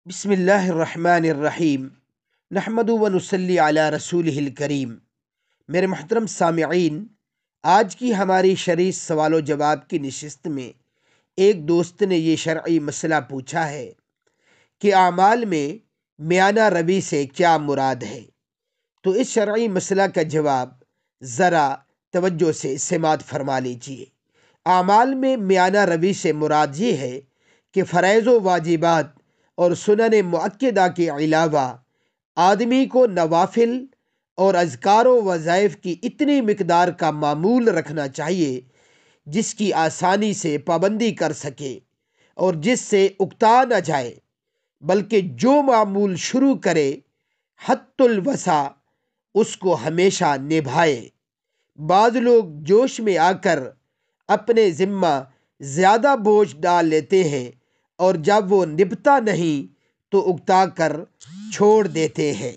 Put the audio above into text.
بسم اللہ الرحمن الرحیم، نحمد و نصلی علی رسول الکریم۔ میرے محترم سامعین، آج کی ہماری شرعی سوال و جواب کی نشست میں ایک دوست نے یہ شرعی مسئلہ پوچھا ہے کہ اعمال میں میانہ روی سے کیا مراد ہے۔ تو اس شرعی مسئلہ کا جواب ذرا توجہ سے سماعت فرما لیجیے۔ اعمال میں میانہ روی سے مراد یہ ہے کہ فرائض و واجبات اور سنن مؤکدہ کے علاوہ آدمی کو نوافل اور اذکار و وظائف کی اتنی مقدار کا معمول رکھنا چاہیے جس کی آسانی سے پابندی کر سکے اور جس سے اکتا نہ جائے، بلکہ جو معمول شروع کرے حت الوسع اس کو ہمیشہ نبھائے۔ بعض لوگ جوش میں آ کر اپنے ذمہ زیادہ بوجھ ڈال لیتے ہیں اور جب وہ نبھتا نہیں تو اکتا کر چھوڑ دیتے ہیں۔